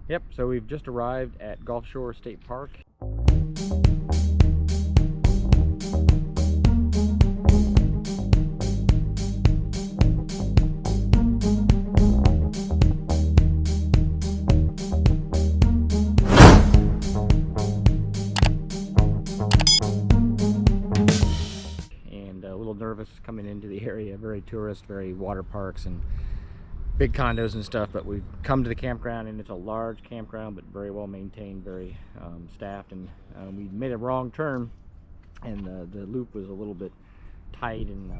Yep, so we've just arrived at Gulf Shore State Park. And a little nervous coming into the area, very tourist, very water parks and big condos and stuff, but we've come to the campground, and it's a large campground but very well maintained, very staffed, and we made a wrong turn, and the loop was a little bit tight, and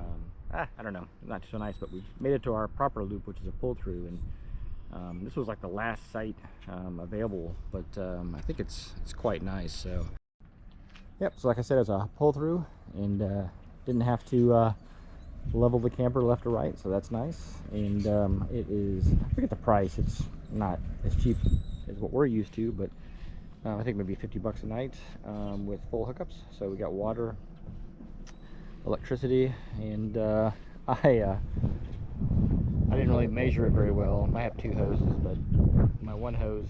I don't know, not so nice, but we made it to our proper loop, which is a pull-through, and this was like the last site available, but I think it's quite nice. So yep, so like I said, it's a pull-through, and didn't have to level the camper left or right, so that's nice. And it is, I forget the price, it's not as cheap as what we're used to, but I think maybe 50 bucks a night with full hookups. So we got water, electricity, and I didn't really measure it very well. I have two hoses, but my one hose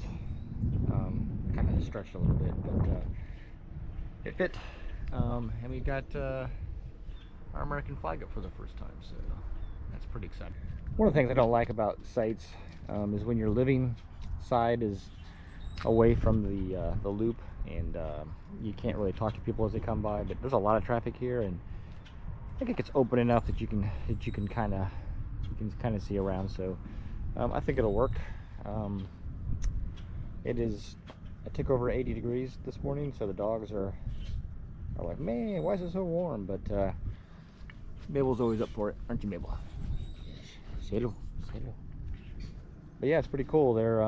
kind of stretched a little bit, but it fit, and we got our American flag up for the first time, so that's pretty exciting. One of the things I don't like about sites is when your living side is away from the loop, and you can't really talk to people as they come by. But there's a lot of traffic here, and I think it gets open enough that you can kind of see around. So I think it'll work. I took over 80 degrees this morning, so the dogs are like, man, why is it so warm? But Mabel's always up for it, aren't you, Mabel? Say hello, say hello. But yeah, it's pretty cool. There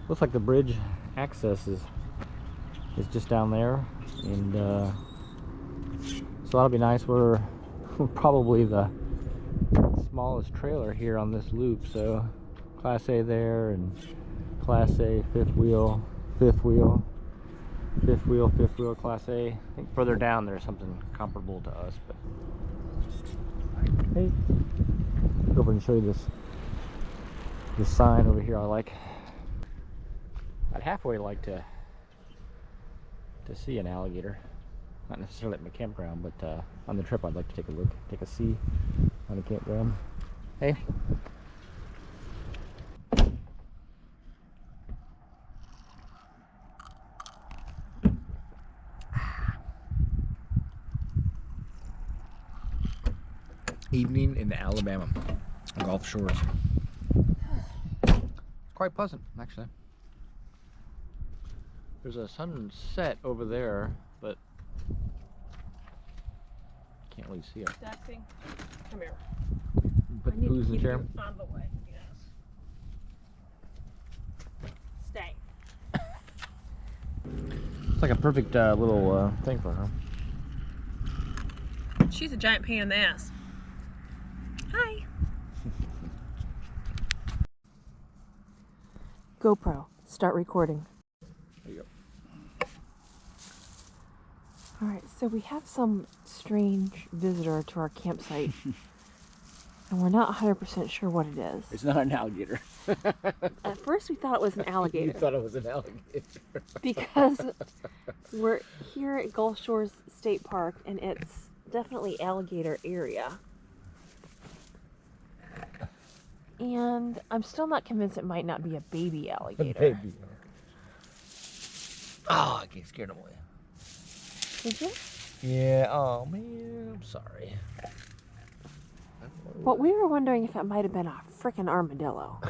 looks like the bridge access is just down there, and so that'll be nice. We're probably the smallest trailer here on this loop, so Class A there, and Class A fifth wheel, fifth wheel, Class A. I think further down there's something comparable to us, but hey, go over and show you this sign over here. I'd halfway like to see an alligator, not necessarily at my campground, but on the trip I'd like to take a look, take a see on the campground. Hey. Evening in Alabama, Gulf Shores. It's quite pleasant, actually. There's a sunset over there, but can't really see it. Daxie, come here. Put the booze in the chair. Out of the way, yes. Stay. It's like a perfect little thing for her. She's a giant pain in the ass. Hi. GoPro, start recording. There you go. Alright, so we have some strange visitor to our campsite, and we're not 100% sure what it is. It's not an alligator. At first we thought it was an alligator. You thought it was an alligator. Because we're here at Gulf Shores State Park, and it's definitely alligator area. And I'm still not convinced it might not be a baby alligator. A baby. Oh, I get scared away. Did you? Yeah, oh man, I'm sorry. Well, we were wondering if it might have been a frickin' armadillo.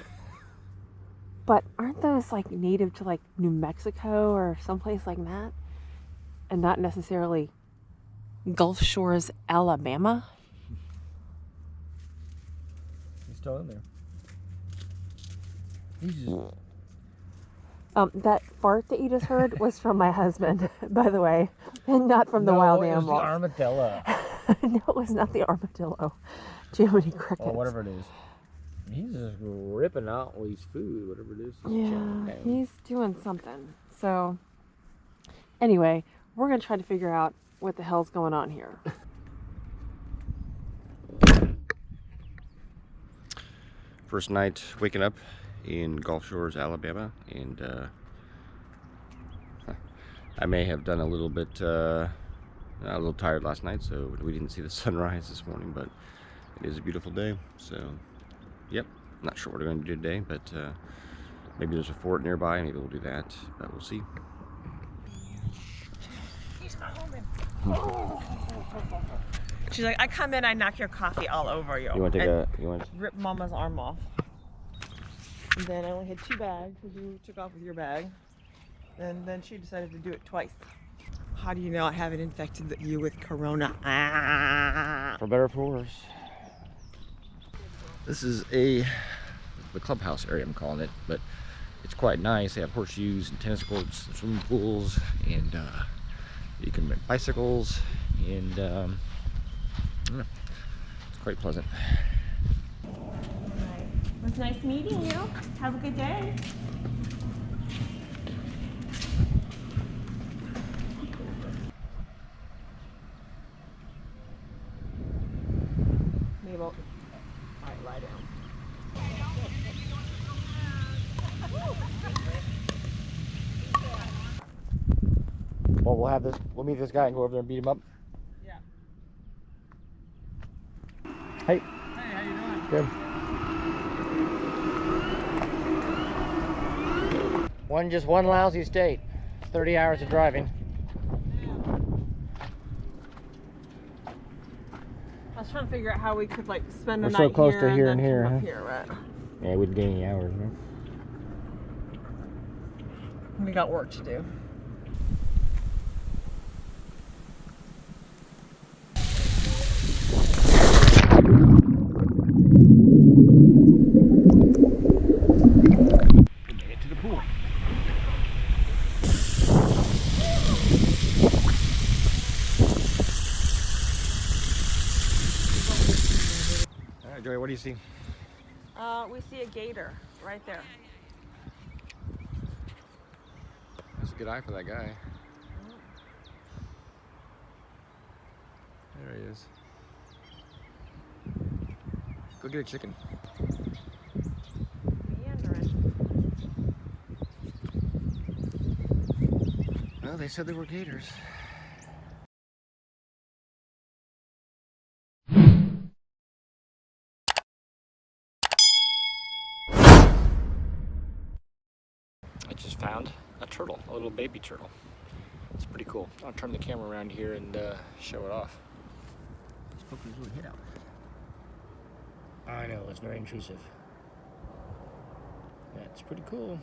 But aren't those like native to like New Mexico or someplace like that? And not necessarily Gulf Shores, Alabama? He's still in there. He's just... That fart that you just heard was from my husband, by the way, and not from the wild animals. No, it was the armadillo. No, it was not the armadillo. Jiminy crickets. Or whatever it is. He's just ripping out all his food, whatever it is. Yeah, he's doing something. So, anyway, we're going to try to figure out what the hell's going on here. First night waking up in Gulf Shores, Alabama, and I may have done a little bit, a little tired last night, so we didn't see the sunrise this morning, but it is a beautiful day. So, yep, not sure what we're going to do today, but maybe there's a fort nearby, maybe we'll do that, but we'll see. He's coming. She's like, I come in, I knock your coffee all over you. You want to take you want to... Rip Mama's arm off. And then I only had 2 bags because you took off with your bag. And then she decided to do it twice. How do you know I haven't infected you with corona? For better or for worse. This is the clubhouse area, I'm calling it, but it's quite nice. They have horseshoes and tennis courts, and swimming pools, and you can rent bicycles, and it's quite pleasant. Right. It was nice meeting you. Have a good day. Mabel, all right, lie down. Well, we'll meet this guy and go over there and beat him up. Yeah. Hey. Hey, how you doing? Good. Just one lousy state. 30 hours of driving. I was trying to figure out how we could like spend the We're night so close here to here and and here, then come huh? up here, right? Yeah, we didn't gain any hours, huh? We got work to do. We made it to the pool. All right, Joey, what do you see? We see a gator right there. That's a good eye for that guy. There he is. Go get a chicken. Meandering. Well, they said there were gators. I just found a turtle, a little baby turtle. It's pretty cool. I'll turn the camera around here and show it off. Let's poke his little head out. I know, it's very intrusive. That's pretty cool.